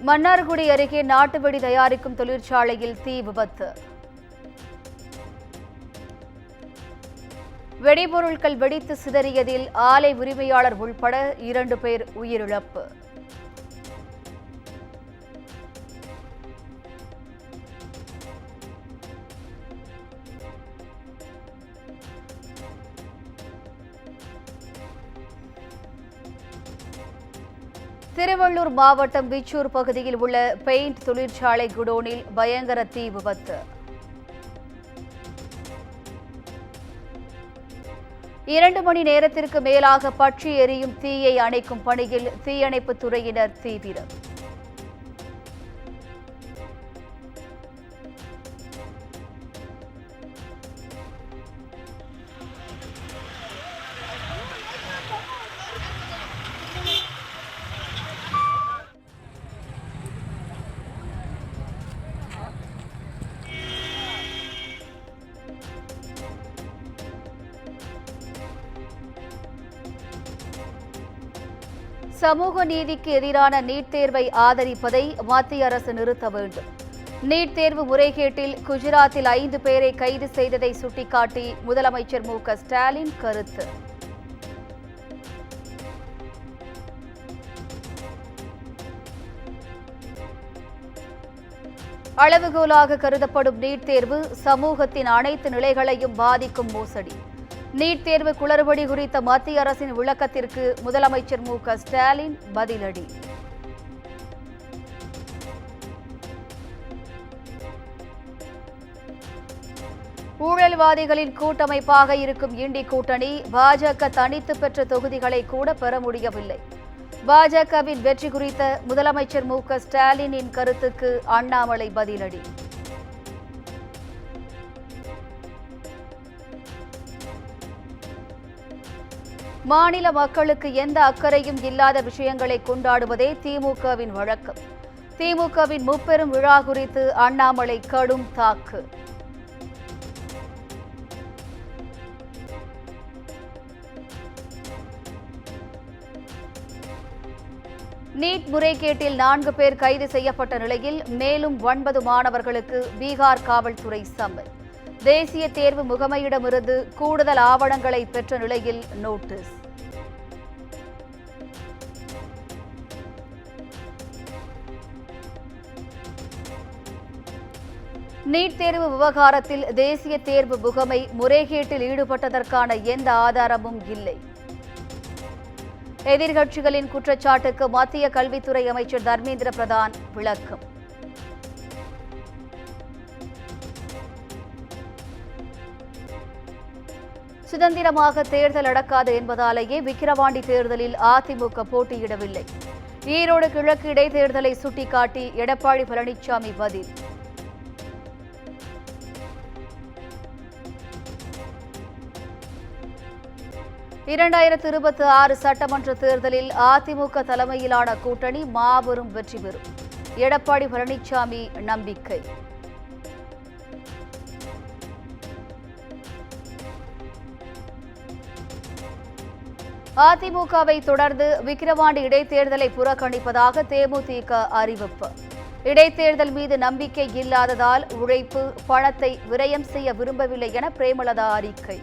மன்னார்குடி அருகே நாட்டு வெடி தயாரிக்கும் தொழிற்சாலையில் தீ விபத்து. வெடிபொருட்கள் வெடித்து சிதறியதில் ஆலை உரிமையாளர் உள்பட 2 பேர் உயிரிழப்பு. திருவள்ளூர் மாவட்டம் விச்சூர் பகுதியில் உள்ள பெயிண்ட் தொழிற்சாலை குடோனில் பயங்கர தீ விபத்து. 2 மணி நேரத்திற்கு மேலாக பற்றி எரியும் தீயை அணைக்கும் பணியில் தீயணைப்புத் துறையினர் தீவிரம். சமூக நீதிக்கு எதிரான நீட் தேர்வை ஆதரிப்பதை மத்திய அரசு நிறுத்த வேண்டும். நீட் தேர்வு முறைகேட்டில் குஜராத்தில் 5 பேரை கைது செய்ததை சுட்டிக்காட்டி முதலமைச்சர் மு.க.ஸ்டாலின் கருத்து. அளவுகோலாக கருதப்படும் நீட் தேர்வு சமூகத்தின் அனைத்து நிலைகளையும் பாதிக்கும் மோசடி. நீட் தேர்வு குளறுபடி குறித்த மத்திய அரசின் விளக்கத்திற்கு முதலமைச்சர் மு.க.ஸ்டாலின் பதிலடி. ஊழல்வாதிகளின் கூட்டமைப்பாக இருக்கும் இண்டி கூட்டணி பாஜக தனித்து பெற்ற தொகுதிகளை கூட பெற முடியவில்லை. பாஜகவின் வெற்றி குறித்த முதலமைச்சர் மு.க.ஸ்டாலினின் கருத்துக்கு அண்ணாமலை பதிலடி. மாநில மக்களுக்கு எந்த அக்கறையும் இல்லாத விஷயங்களை கொண்டாடுவதே திமுகவின் வழக்கம். திமுகவின் முப்பெரும் விழா குறித்து அண்ணாமலை கடும் தாக்கு. நீட் முறைகேட்டில் 4 பேர் கைது செய்யப்பட்ட நிலையில் மேலும் 9 மாணவர்களுக்கு பீகார் காவல்துறை சம்மன். தேசிய தேர்வு முகமையிடமிருந்து கூடுதல் ஆவணங்களை பெற்ற நிலையில் நோட்டீஸ். நீட் தேர்வு விவகாரத்தில் தேசிய தேர்வு முகமை முறைகேட்டில் ஈடுபட்டதற்கான எந்த ஆதாரமும் இல்லை. எதிர்க்கட்சிகளின் குற்றச்சாட்டுக்கு மத்திய கல்வித்துறை அமைச்சர் தர்மேந்திர பிரதான் விளக்கம். சுதந்திரமாக தேர்தல் நடக்காது என்பதாலேயே விக்கிரவாண்டி தேர்தலில் அதிமுக போட்டியிடவில்லை. ஈரோடு கிழக்கு இடைத்தேர்தலை சுட்டிக்காட்டி எடப்பாடி பழனிசாமி பதில். இரண்டாயிரத்து 26 சட்டமன்ற தேர்தலில் அதிமுக தலைமையிலான கூட்டணி மாபெரும் வெற்றி பெறும். எடப்பாடி பழனிசாமி நம்பிக்கை. அதிமுகவை தொடர்ந்து விக்கிரவாண்டி இடைத்தேர்தலை புறக்கணிப்பதாக தேமுதிக அறிவிப்பு. இடைத்தேர்தல் மீது நம்பிக்கை இல்லாததால் உழைப்பு பணத்தை விரயம் செய்ய விரும்பவில்லை என பிரேமலதா அறிக்கை.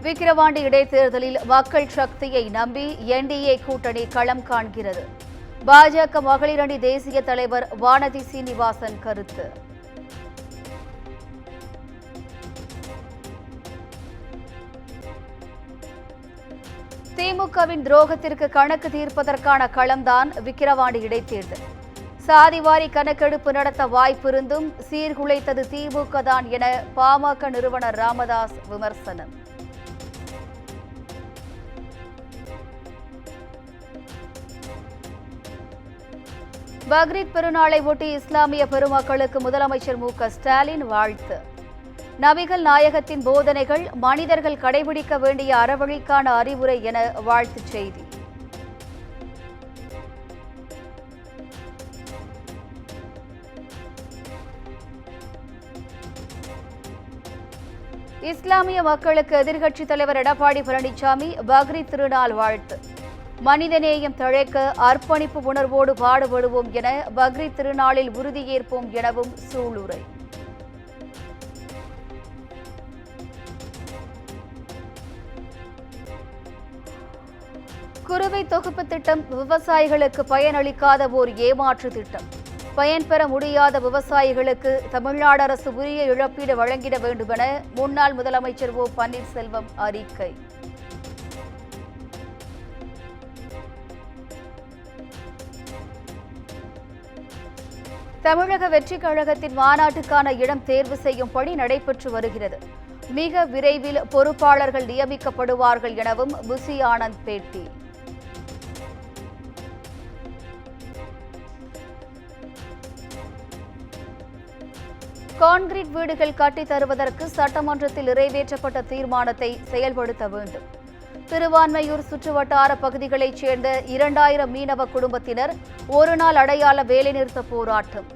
விக்கிரவாண்டி இடைத்தேர்தலில் மக்கள் சக்தியை நம்பி என்டிஏ கூட்டணி களம் காண்கிறது. பாஜக மகளிர் அணி தேசிய தலைவர் வானதி சீனிவாசன் கருத்து. திமுகவின் துரோகத்திற்கு கணக்கு தீர்ப்பதற்கான களம்தான் விக்கிரவாண்டி இடைத்தேர்தல். சாதிவாரி கணக்கெடுப்பு நடத்த வாய்ப்பிருந்தும் சீர்குலைத்தது திமுக தான் என பாமக நிறுவனர் ராமதாஸ் விமர்சனம். பக்ரீத் பெருநாளை ஒட்டி இஸ்லாமிய பெருமக்களுக்கு முதலமைச்சர் மு.க.ஸ்டாலின் வாழ்த்து. நபிகள் நாயகத்தின் போதனைகள் மனிதர்கள் கடைபிடிக்க வேண்டிய அறவழிக்கான அறிவுரை என வாழ்த்துச் செய்தி. இஸ்லாமிய மக்களுக்கு எதிர்க்கட்சித் தலைவர் எடப்பாடி பழனிசாமி பக்ரீத் திருநாள் வாழ்த்து. மனிதநேயம் தழைக்க அர்ப்பணிப்பு உணர்வோடு பாடுபடுவோம் என பக்ரீத் திருநாளில் உறுதியேற்போம் எனவும் சூளுரை. குறுவை தொகுப்பு திட்டம் விவசாயிகளுக்கு பயனளிக்காத ஓர் ஏமாற்று திட்டம். பயன்பெற முடியாத விவசாயிகளுக்கு தமிழ்நாடு அரசு உரிய இழப்பீடு வழங்கிட வேண்டும் என முன்னாள் முதலமைச்சர் ஓ பன்னீர்செல்வம் அறிக்கை. தமிழக வெற்றிக் கழகத்தின் மாநாட்டுக்கான இடம் தேர்வு செய்யும் பணி நடைபெற்று வருகிறது. மிக விரைவில் பொறுப்பாளர்கள் நியமிக்கப்படுவார்கள் எனவும் புசி ஆனந்த் பேட்டி. கான்கிரீட் வீடுகள் கட்டித் தருவதற்கு சட்டமன்றத்தில் நிறைவேற்றப்பட்ட தீர்மானத்தை செயல்படுத்த வேண்டும். திருவான்மையூர் சுற்றுவட்டார பகுதிகளைச் சேர்ந்த 2000 மீனவ குடும்பத்தினர் ஒருநாள் அடையாள வேலைநிறுத்த போராட்டம்.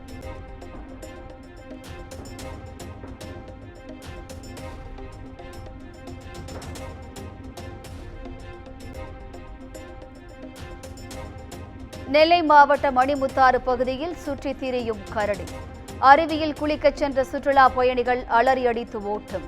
நெல்லை மாவட்ட மணிமுத்தாறு பகுதியில் சுற்றித் திரியும் கரடி. அருவியில் குளிக்கச் சென்ற சுற்றுலா பயணிகள் அலறியடித்து ஓட்டம்.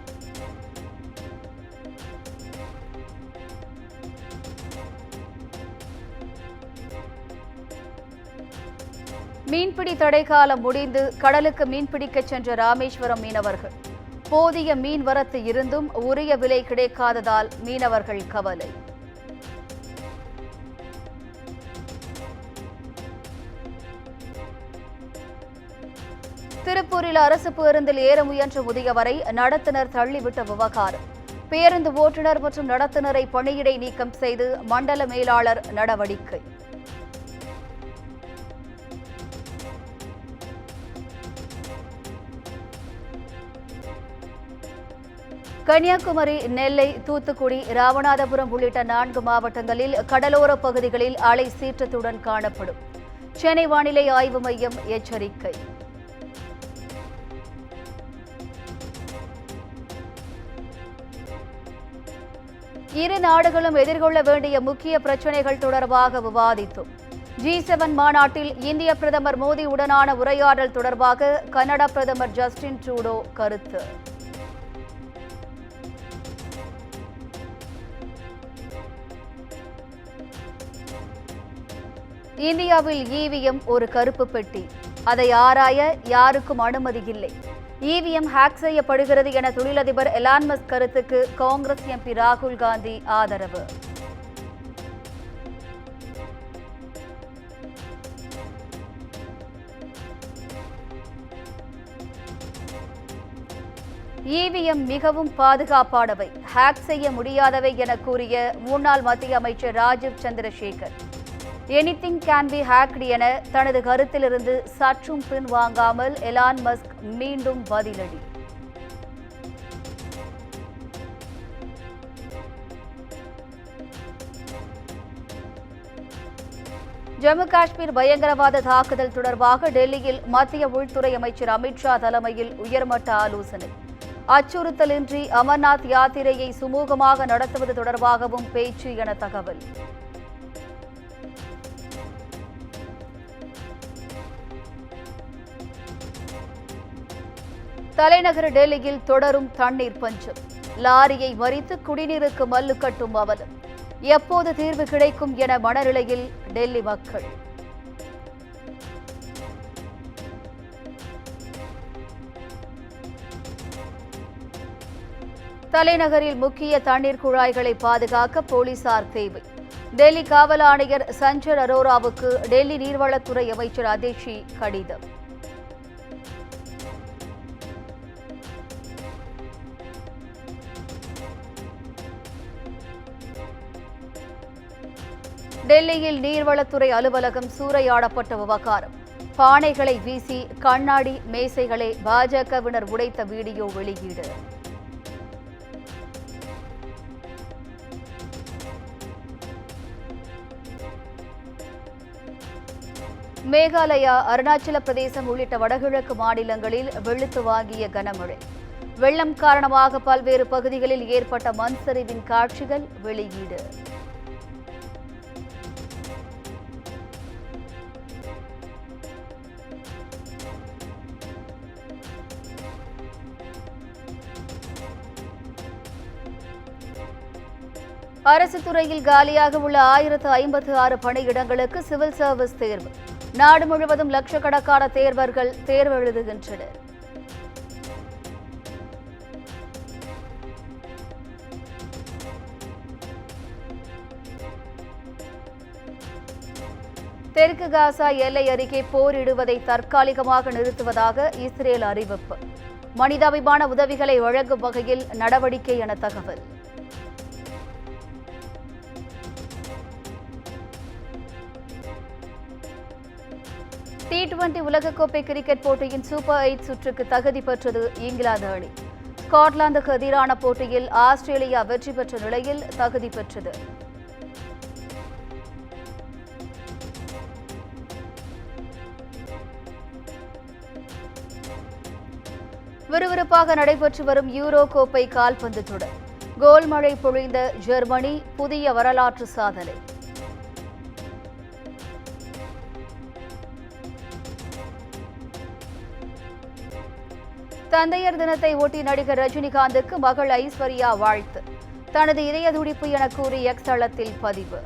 மீன்பிடி தடைக்காலம் முடிந்து கடலுக்கு மீன்பிடிக்கச் சென்ற ராமேஸ்வரம் மீனவர்கள். போதிய மீன் வரத்து இருந்தும் உரிய விலை கிடைக்காததால் மீனவர்கள் கவலை. திருப்பூரில் அரசு பேருந்தில் ஏற முயன்ற முதியவரை நடத்துனர் தள்ளிவிட்ட விவகாரம். பேருந்து ஓட்டுநர் மற்றும் நடத்துனரை பணியிடை நீக்கம் செய்து மண்டல மேலாளர் நடவடிக்கை. கன்னியாகுமரி, நெல்லை, தூத்துக்குடி, ராமநாதபுரம் உள்ளிட்ட 4 மாவட்டங்களில் கடலோர பகுதிகளில் அலை சீற்றத்துடன் காணப்படும். சென்னை வானிலை ஆய்வு மையம் எச்சரிக்கை. இரு நாடுகளும் எதிர்கொள்ள வேண்டிய முக்கிய பிரச்சினைகள் தொடர்பாக விவாதித்தோம். G7 மாநாட்டில் இந்திய பிரதமர் மோடியுடனான உரையாடல் தொடர்பாக கனடா பிரதமர் ஜஸ்டின் ட்ரூடோ கருத்து. இந்தியாவில் EVM ஒரு கருப்பு பெட்டி. அதை ஆராய யாருக்கும் அனுமதி இல்லை. EVM ஹேக் செய்யப்படுகிறது என தொழிலதிபர் எலான் மஸ்க் கருத்துக்கு காங்கிரஸ் MP ராகுல் காந்தி ஆதரவு. EVM மிகவும் பாதுகாப்பானவை, ஹேக் செய்ய முடியாதவை என கூறிய முன்னாள் மத்திய அமைச்சர் Rajeev Chandrasekhar. Anything can be hacked என தனது கருத்திலிருந்து சற்றும் பின்வாங்காமல் எலான் மஸ்க் மீண்டும் பதிலடி. ஜம்மு காஷ்மீர் பயங்கரவாத தாக்குதல் தொடர்பாக டெல்லியில் மத்திய உள்துறை அமைச்சர் அமித்ஷா தலைமையில் உயர்மட்ட ஆலோசனை. அச்சுறுத்தலின்றி அமர்நாத் யாத்திரையை சுமூகமாக நடத்துவது தொடர்பாகவும் பேச்சு என தகவல். தலைநகர் டெல்லியில் தொடரும் தண்ணீர் பஞ்சம். லாரியை மறித்து குடிநீருக்கு மல்லு கட்டும் அவலம். எப்போது தீர்வு கிடைக்கும் என மனநிலையில் டெல்லி மக்கள். தலைநகரில் முக்கிய தண்ணீர் குழாய்களை பாதுகாக்க போலீசார் தேவை. டெல்லி காவல் ஆணையர் சஞ்சர் அரோராவுக்கு டெல்லி நீர்வளத்துறை அமைச்சர் அதிஷி கடிதம். டெல்லியில் நீர்வளத்துறை அலுவலகம் சூறையாடப்பட்ட விவகாரம். பானைகளை வீசி கண்ணாடி மேசைகளை பாஜகவினர் உடைத்த வீடியோ வெளியீடு. மேகாலயா, அருணாச்சல பிரதேசம் உள்ளிட்ட வடகிழக்கு மாநிலங்களில் வெளுத்து வாங்கிய கனமழை. வெள்ளம் காரணமாக பல்வேறு பகுதிகளில் ஏற்பட்ட மண் சரிவின் காட்சிகள் வெளியீடு. அரசு துறையில் காலியாக உள்ள 1056 பணியிடங்களுக்கு சிவில் சர்வீஸ் தேர்வு. நாடு முழுவதும் லட்சக்கணக்கான தேர்வர்கள் தேர்வு எழுதுகின்றனர். தெற்கு காசா எல்லை அருகே போரிடுவதை தற்காலிகமாக நிறுத்துவதாக இஸ்ரேல் அறிவிப்பு. மனிதாபிமான உதவிகளை வழங்கும் வகையில் நடவடிக்கை என தகவல். T20 உலகக்கோப்பை கிரிக்கெட் போட்டியின் சூப்பர் 8 சுற்றுக்கு தகுதி பெற்றது இங்கிலாந்து அணி. ஸ்காட்லாந்துக்கு எதிரான போட்டியில் ஆஸ்திரேலியா வெற்றி பெற்ற நிலையில் தகுதி பெற்றது. விறுவிறுப்பாக நடைபெற்று வரும் யூரோ கோப்பை கால்பந்து தொடர். கோல் மழை பொழிந்த ஜெர்மனி புதிய வரலாற்று சாதனை. தந்தையர் தினத்தை ஒட்டி நடிகர் ரஜினிகாந்துக்கு மகள் ஐஸ்வர்யா வாழ்த்து. தனது இதய துடிப்பு என கூறி எக்ஸ் தளத்தில் பதிவு.